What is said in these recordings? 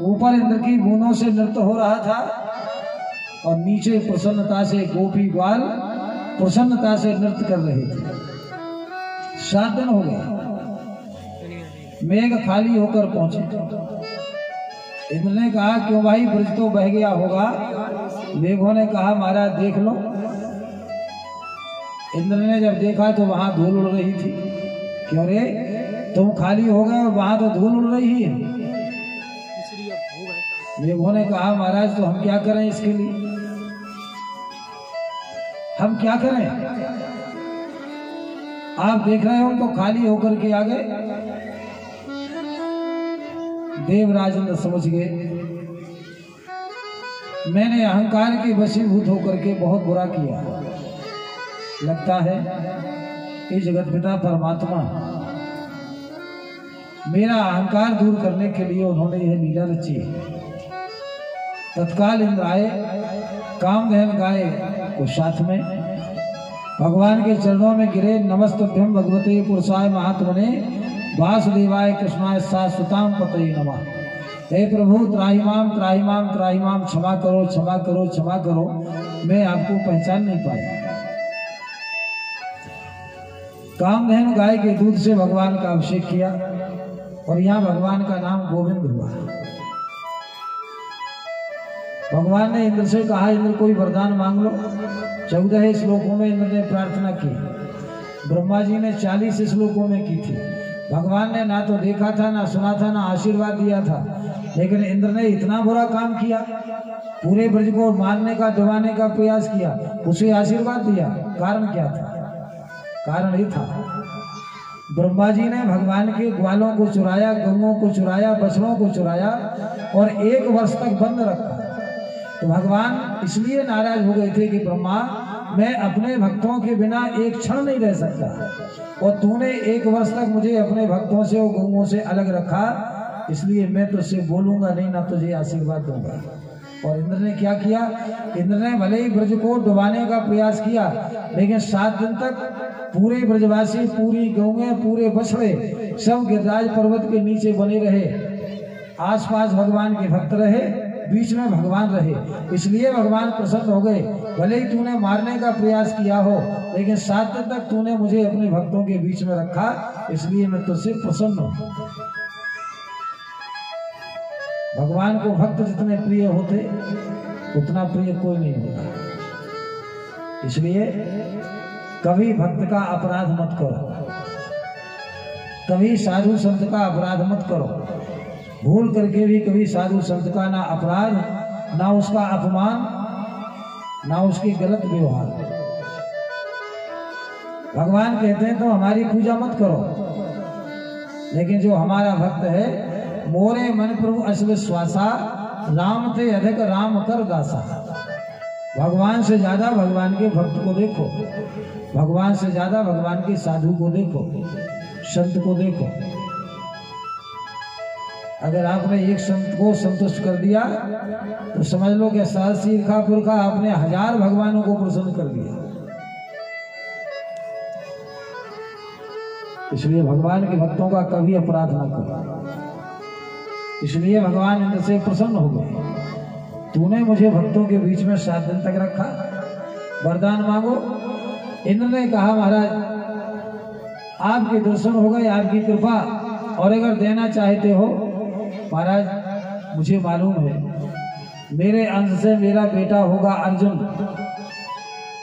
ऊपर इंद्र की बूंदों से नृत्य हो रहा था और नीचे प्रसन्नता से गोपी ग्वाल प्रसन्नता से नृत्य कर रहे थे। 7 दिन हो गए, मेघ खाली होकर पहुंचे। इंद्र ने कहा क्यों भाई, ब्रज तो बह गया होगा। मेघों ने कहा महाराज देख लो। इंद्र ने जब देखा तो वहां धूल उड़ रही थी। क्यों रे, तुम खाली हो गए और वहां तो धूल उड़ रही है। मेघों ने कहा महाराज तो हम क्या करें इसके लिए, हम क्या करें। आप देख रहे हो तो खाली होकर के आ गए। देवराज इंद्र समझ गए मैंने अहंकार के वशीभूत होकर के बहुत बुरा किया। लगता है ये जगत पिता परमात्मा मेरा अहंकार दूर करने के लिए उन्होंने यह लीला रची है। तत्काल इंद्र आए, कामधेन गाय को साथ में भगवान के चरणों में गिरे। नमस्तभ्यम भगवते पुरुषाय महात्मने वासुदेवाय कृष्णाय शाश्वताम पतये नमः। हे प्रभु त्राहिमाम त्राहिमाम त्राहिमाम, क्षमा करो क्षमा करो क्षमा करो, मैं आपको पहचान नहीं पाया। कामधेनु गाय के दूध से भगवान का अभिषेक किया और यहाँ भगवान का नाम गोविंद हुआ। भगवान ने इंद्र से कहा इंद्र कोई वरदान मांग लो। 14 श्लोकों में इंद्र ने प्रार्थना की। ब्रह्मा जी ने 40 श्लोकों में की थी। भगवान ने ना तो देखा था, ना सुना था, ना आशीर्वाद दिया था, लेकिन इंद्र ने इतना बुरा काम किया, पूरे ब्रज को मारने का दबाने का प्रयास किया, उसे आशीर्वाद दिया। कारण क्या था? कारण ये था ब्रह्मा जी ने भगवान के ग्वालों को चुराया, गऊओं को चुराया, बछड़ों को चुराया और 1 वर्ष तक बंद रखा। तो भगवान इसलिए नाराज हो गए थे कि ब्रह्मा मैं अपने भक्तों के बिना एक क्षण नहीं रह सकता और तूने 1 वर्ष तक मुझे अपने भक्तों से और गऊओं से अलग रखा, इसलिए मैं तुझसे बोलूंगा नहीं, ना तुझे आशीर्वाद दूंगा। और इंद्र ने क्या किया? इंद्र ने भले ही ब्रज को डुबाने का प्रयास किया, लेकिन 7 दिन तक पूरे ब्रजवासी, पूरी गौएं, पूरे बछड़े सब गिरिराज पर्वत के नीचे बने रहे। आसपास भगवान के भक्त रहे, बीच में भगवान रहे, इसलिए भगवान प्रसन्न हो गए। भले ही तूने मारने का प्रयास किया हो, लेकिन 7 दिन तक तूने मुझे अपने भक्तों के बीच में रखा, इसलिए मैं तुझसे प्रसन्न हूं। भगवान को भक्त जितने प्रिय होते उतना प्रिय कोई नहीं होता। इसलिए कभी भक्त का अपराध मत करो, कभी साधु संत का अपराध मत करो। भूल करके भी कभी साधु संत का ना अपराध, ना उसका अपमान, ना उसकी गलत व्यवहार। भगवान कहते हैं तो हमारी पूजा मत करो, लेकिन जो हमारा भक्त है, मोरे मन प्रभु अश्विश्वासा, राम ते अधिक राम कर दासा। भगवान से ज्यादा भगवान के भक्त को देखो, भगवान से ज्यादा भगवान के साधु को देखो, संत को देखो। अगर आपने एक संत को संतुष्ट कर दिया तो समझ लो कि शीर्खा पुरखा आपने 1000 भगवानों को प्रसन्न कर दिया। इसलिए भगवान के भक्तों का कभी अपराध ना करो। इसलिए भगवान इंद्र से प्रसन्न हो गए। तूने मुझे भक्तों के बीच में 7 दिन तक रखा, वरदान मांगो। इंद्र ने कहा महाराज आपके दर्शन हो गए, आपकी कृपा, और अगर देना चाहते हो महाराज मुझे मालूम है मेरे अंश से मेरा बेटा होगा अर्जुन,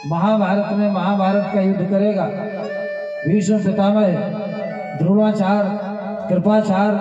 महाभारत में महाभारत का युद्ध करेगा। भीष्म पितामह, द्रोणाचार्य, कृपाचार्य,